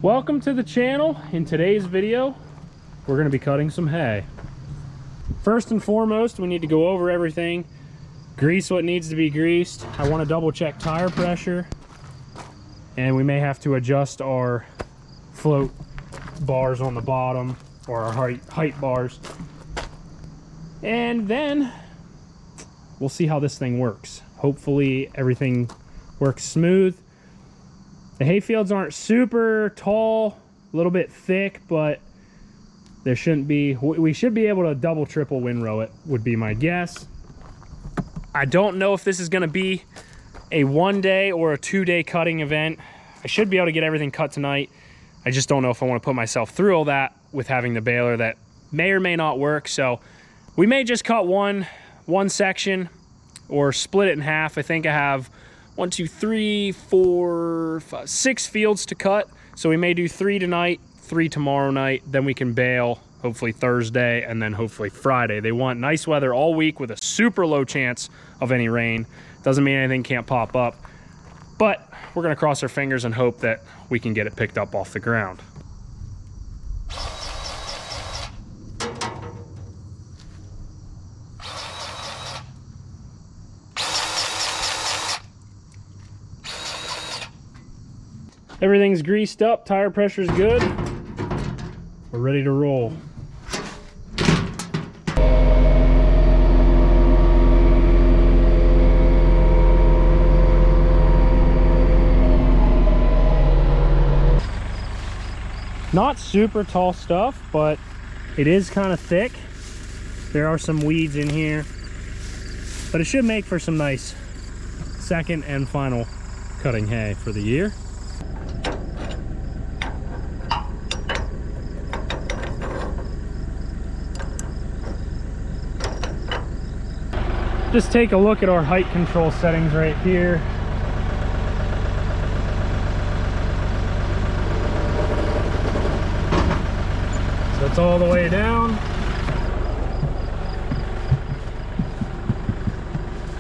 Welcome to the channel. In today's video, we're going to be cutting some hay. First and foremost, we need to go over everything, grease what needs to be greased. I want to double check tire pressure, and we may have to adjust our float bars on the bottom or our height bars. And then we'll see how this thing works. Hopefully everything works smooth. The hay fields aren't super tall, a little bit thick, but there shouldn't be, we should be able to double, triple windrow it, would be my guess. I don't know if this is gonna be a 1-day or a 2-day cutting event. I should be able to get everything cut tonight. I just don't know if I wanna put myself through all that with having the baler. That may or may not work. So we may just cut one section or split it in half. I think I have 1, 2, 3, 4, 5, 6 fields to cut. So we may do 3 tonight, 3 tomorrow night, then we can bale hopefully Thursday and then hopefully Friday. They want nice weather all week with a super low chance of any rain. Doesn't mean anything can't pop up, but we're gonna cross our fingers and hope that we can get it picked up off the ground. Everything's greased up, tire pressure's good. We're ready to roll. Not super tall stuff, but it is kind of thick. There are some weeds in here, but it should make for some nice second and final cutting hay for the year. Just take a look at our height control settings right here. So it's all the way down.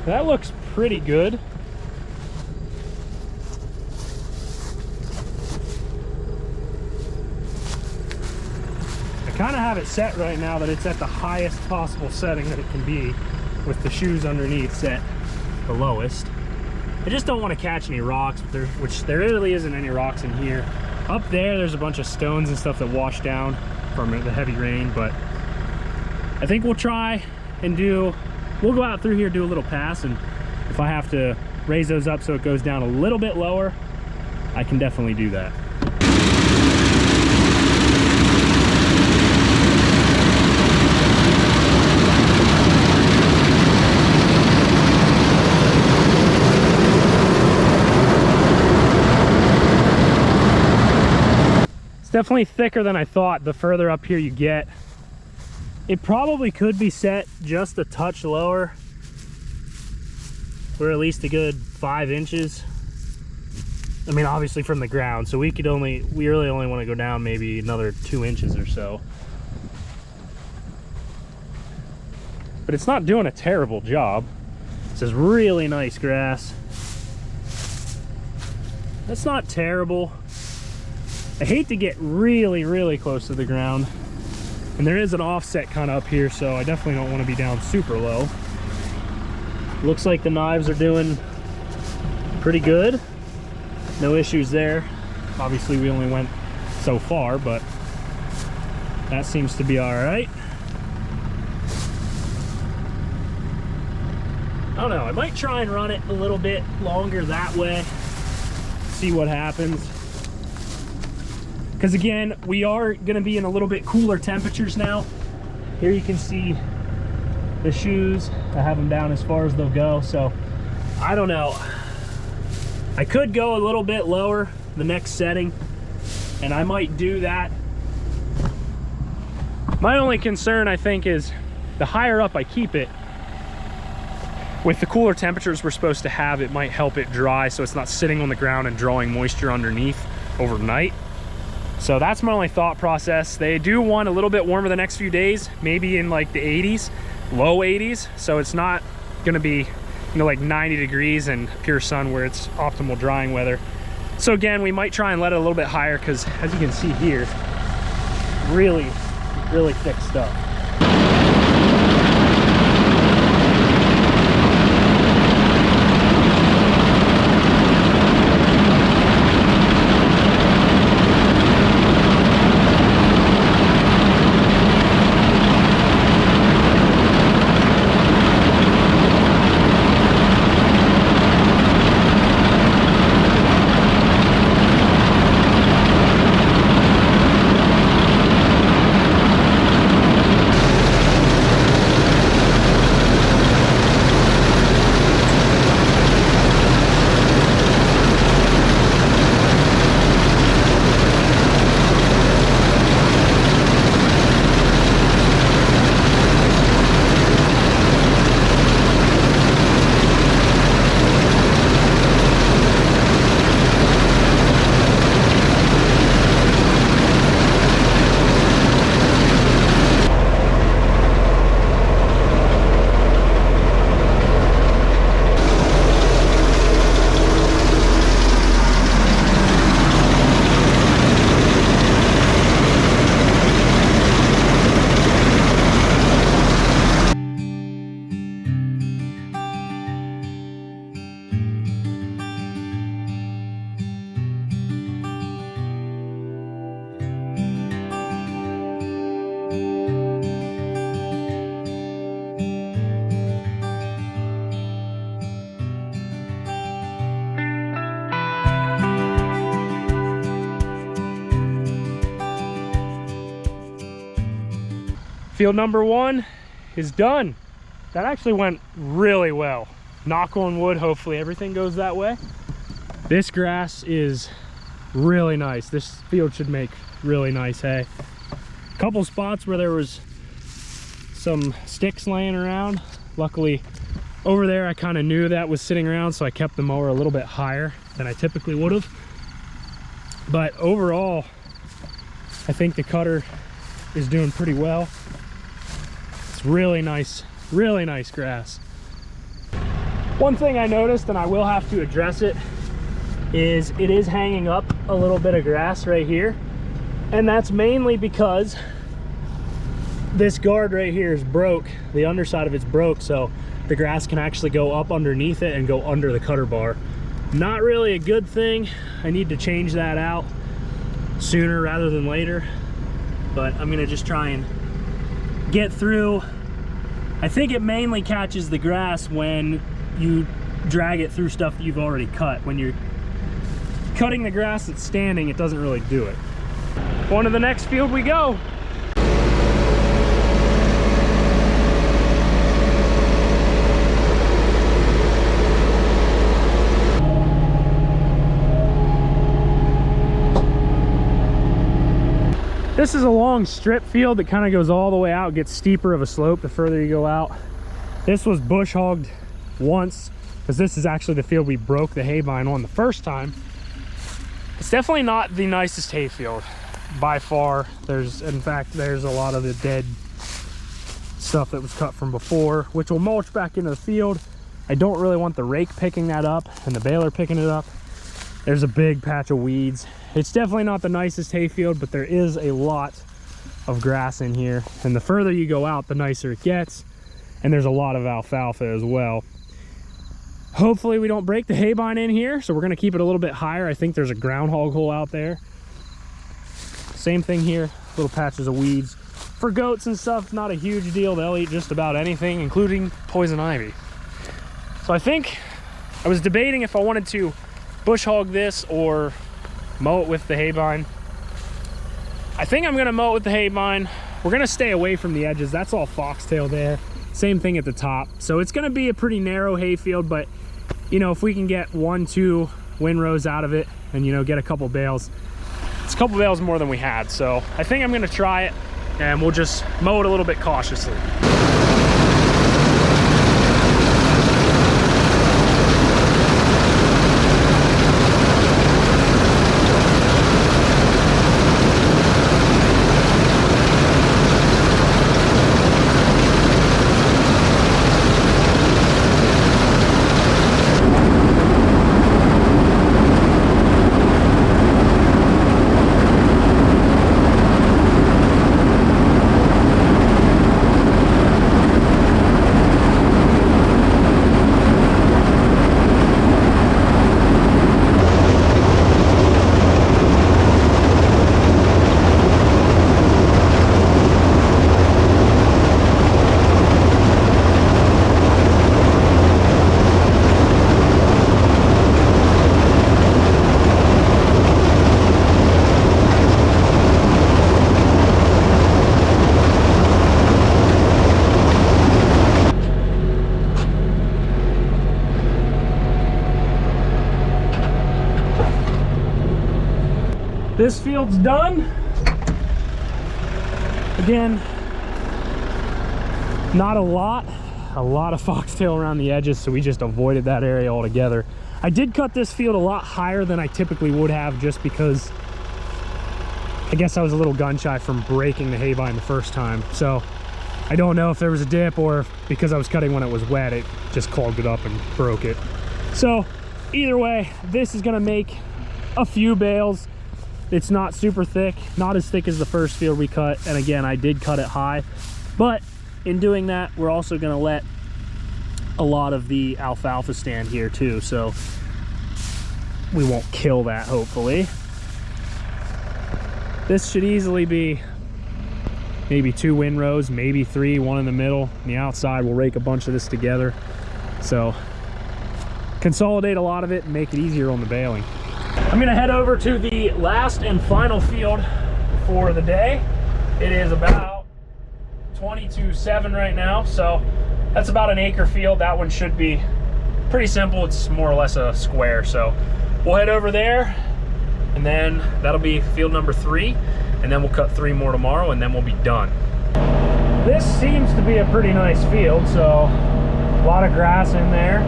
That looks pretty good. I kind of have it set right now that it's at the highest possible setting that it can be, with the shoes underneath set the lowest. I just don't want to catch any rocks, which there really isn't any rocks in here. Up there's a bunch of stones and stuff that wash down from the heavy rain, but I think we'll try and we'll go out through here, do a little pass, and if I have to raise those up so it goes down a little bit lower, I can definitely do that. It's definitely thicker than I thought the further up here you get. It probably could be set just a touch lower, or at least a good 5 inches. I mean, obviously from the ground, so we really only want to go down maybe another 2 inches or so. But it's not doing a terrible job. This is really nice grass. That's not terrible. I hate to get really, really close to the ground. And there is an offset kind of up here, so I definitely don't want to be down super low. Looks like the knives are doing pretty good. No issues there. Obviously we only went so far, but that seems to be all right. I don't know, I might try and run it a little bit longer that way, see what happens. Because again, we are gonna be in a little bit cooler temperatures now. Here you can see the shoes. I have them down as far as they'll go, so I don't know. I could go a little bit lower the next setting, and I might do that. My only concern, I think, is the higher up I keep it, with the cooler temperatures we're supposed to have, it might help it dry so it's not sitting on the ground and drawing moisture underneath overnight. So that's my only thought process. They do want a little bit warmer the next few days, maybe in like the 80s, low 80s. So it's not gonna be, you know, like 90 degrees and pure sun where it's optimal drying weather. So again, we might try and let it a little bit higher because as you can see here, really thick stuff. Field number 1 is done. That actually went really well. Knock on wood, hopefully everything goes that way. This grass is really nice. This field should make really nice hay. A couple spots where there was some sticks laying around. Luckily over there I kind of knew that was sitting around, so I kept the mower a little bit higher than I typically would have. But overall, I think the cutter is doing pretty well. It's really nice grass. One thing I noticed, and I will have to address it, is it is hanging up a little bit of grass right here. And that's mainly because this guard right here is broke. The underside of it's broke, so the grass can actually go up underneath it and go under the cutter bar. Not really a good thing. I need to change that out sooner rather than later. But I'm gonna just try and get through. I think it mainly catches the grass when you drag it through stuff that you've already cut. When you're cutting the grass that's standing, it doesn't really do it. On to the next field we go. This is a long strip field that kind of goes all the way out, gets steeper of a slope the further you go out. This was bush hogged once, because this is actually the field we broke the haybine on the first time. It's definitely not the nicest hay field by far. In fact, there's a lot of the dead stuff that was cut from before, which will mulch back into the field. I don't really want the rake picking that up and the baler picking it up. There's a big patch of weeds. It's definitely not the nicest hay field, but there is a lot of grass in here. And the further you go out, the nicer it gets. And there's a lot of alfalfa as well. Hopefully we don't break the haybine in here, so we're gonna keep it a little bit higher. I think there's a groundhog hole out there. Same thing here, little patches of weeds. For goats and stuff, not a huge deal. They'll eat just about anything, including poison ivy. So I think I was debating if I wanted to bush hog this or mow it with the haybine. I think I'm gonna mow it with the haybine. We're gonna stay away from the edges. That's all foxtail there. Same thing at the top. So it's gonna be a pretty narrow hay field, but you know, if we can get 1-2 windrows out of it and you know, get a couple bales, it's a couple bales more than we had. So I think I'm gonna try it and we'll just mow it a little bit cautiously. This field's done. Again, not a lot of foxtail around the edges, so we just avoided that area altogether. I did cut this field a lot higher than I typically would have, just because I guess I was a little gun shy from breaking the haybine the first time. So I don't know if there was a dip, or because I was cutting when it was wet, it just clogged it up and broke it. So either way, this is gonna make a few bales. It's not super thick, not as thick as the first field we cut. And again, I did cut it high, but in doing that, we're also gonna let a lot of the alfalfa stand here too, so we won't kill that, hopefully. This should easily be maybe 2 windrows, maybe 3, 1 in the middle. On the outside, we'll rake a bunch of this together. So consolidate a lot of it and make it easier on the baling. I'm gonna head over to the last and final field for the day. It is about 20 to 7 right now, so that's about an acre field. That one should be pretty simple. It's more or less a square, so we'll head over there, and then that'll be field number 3, and then we'll cut 3 more tomorrow, and then we'll be done. This seems to be a pretty nice field, so a lot of grass in there,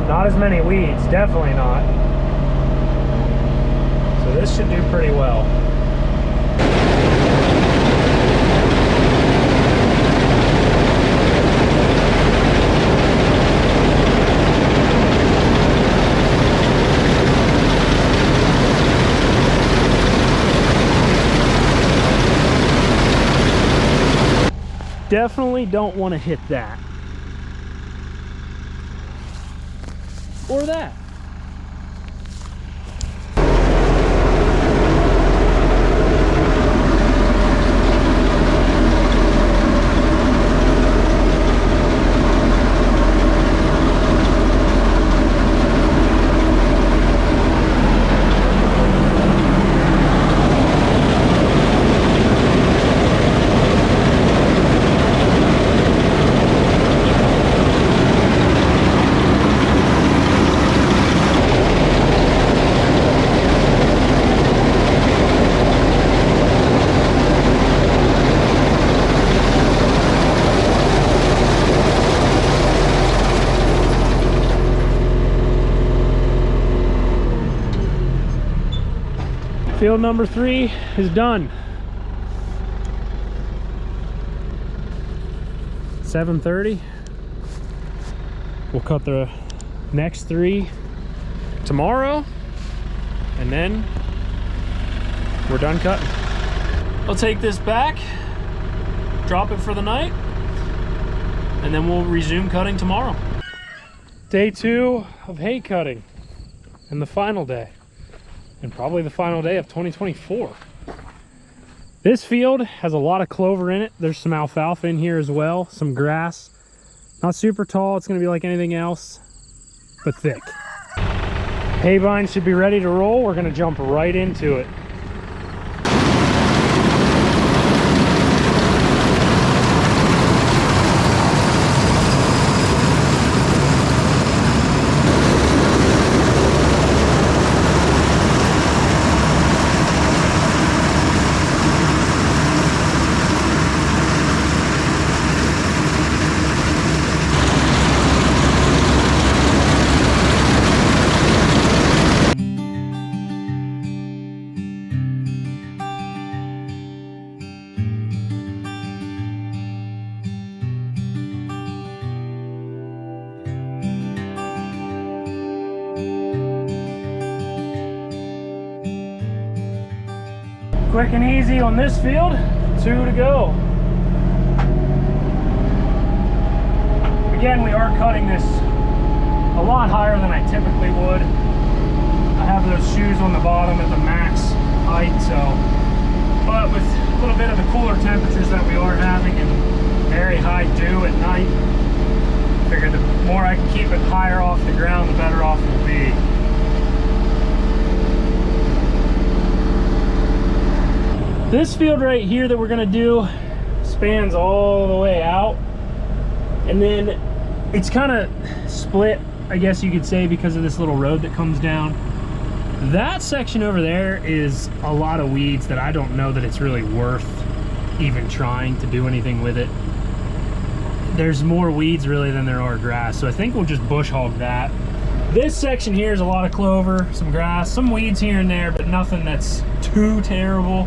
not as many weeds, definitely not. So this should do pretty well. Definitely don't want to hit that. Or that. Field number 3 is done. 7:30. We'll cut the next 3 tomorrow, and then we're done cutting. I'll take this back, drop it for the night, and then we'll resume cutting tomorrow. Day 2 of hay cutting, and the final day. And probably the final day of 2024. This field has a lot of clover in it. There's some alfalfa in here as well, some grass. Not super tall, it's gonna be like anything else, but thick. Haybine should be ready to roll. We're gonna jump right into it. Quick and easy on this field, 2 to go. Again, we are cutting this a lot higher than I typically would. I have those shoes on the bottom at the max height, so, but with a little bit of the cooler temperatures that we are having and very high dew at night, I figured the more I can keep it higher off the ground, the better off it will be. This field right here that we're gonna do spans all the way out, and then it's kind of split, I guess you could say, because of this little road that comes down. That section over there is a lot of weeds that I don't know that it's really worth even trying to do anything with it. There's more weeds really than there are grass, so I think we'll just bush hog that. This section here is a lot of clover, some grass, some weeds here and there, but nothing that's too terrible.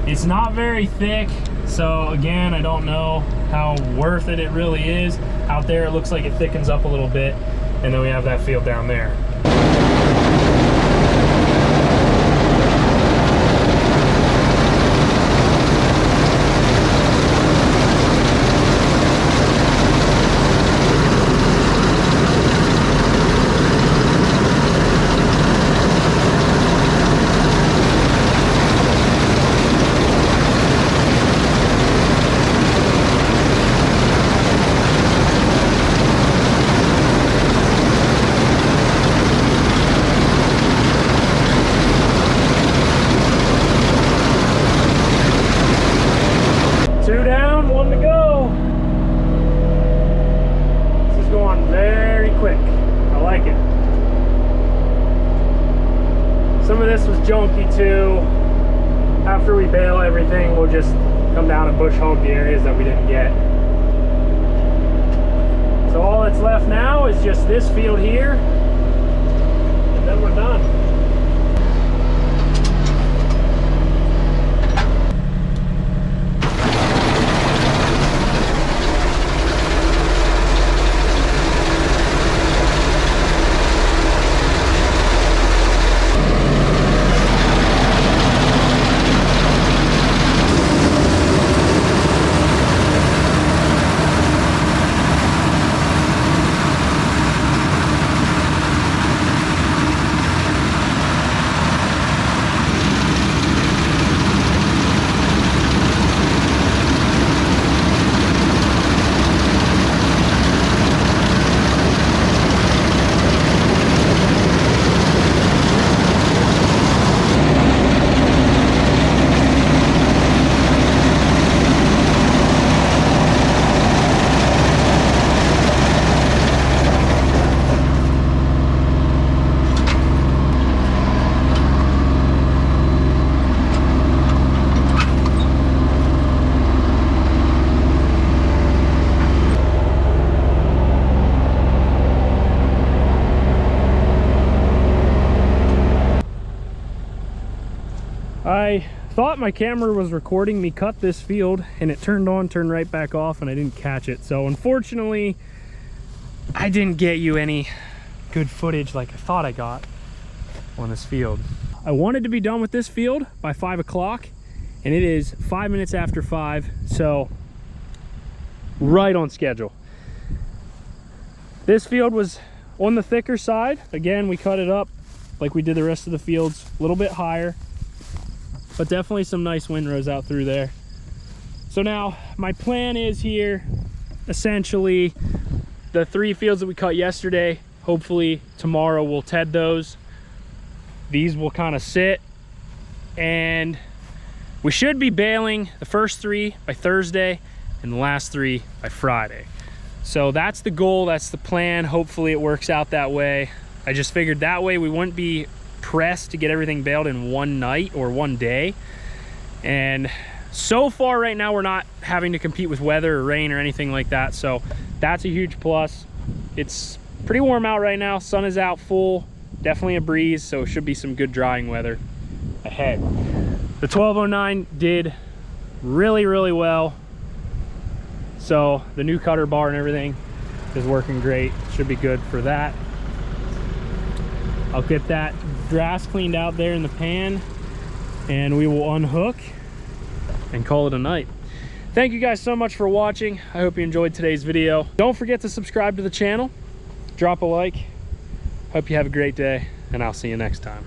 It's not very thick, so again, I don't know how worth it really is. Out there it looks like it thickens up a little bit, and then we have that field down there. Some of this was junky too. After we bale everything, we'll just come down and bush hog the areas that we didn't get. So all that's left now is just this field here, and then we're done. I thought my camera was recording me cut this field, and it turned on, turned right back off, and I didn't catch it. So unfortunately, I didn't get you any good footage like I thought I got on this field. I wanted to be done with this field by 5 o'clock, and it is 5 minutes after 5, so right on schedule. This field was on the thicker side. Again, we cut it up like we did the rest of the fields, a little bit higher, but definitely some nice windrows out through there. So now my plan is here, essentially, the 3 fields that we cut yesterday, hopefully tomorrow we'll ted those. These will kind of sit, and we should be baling the first 3 by Thursday and the last 3 by Friday. So that's the goal, that's the plan. Hopefully it works out that way. I just figured that way we wouldn't be pressed to get everything baled in one night or one day. And so far right now we're not having to compete with weather or rain or anything like that, so that's a huge plus. It's pretty warm out right now, sun is out full, definitely a breeze, so it should be some good drying weather ahead. The 1209 did really well, so the new cutter bar and everything is working great. Should be good for that. I'll get that grass cleaned out there in the pan, and we will unhook and call it a night. Thank you guys so much for watching. I hope you enjoyed today's video. Don't forget to subscribe to the channel, drop a like. Hope you have a great day, and I'll see you next time.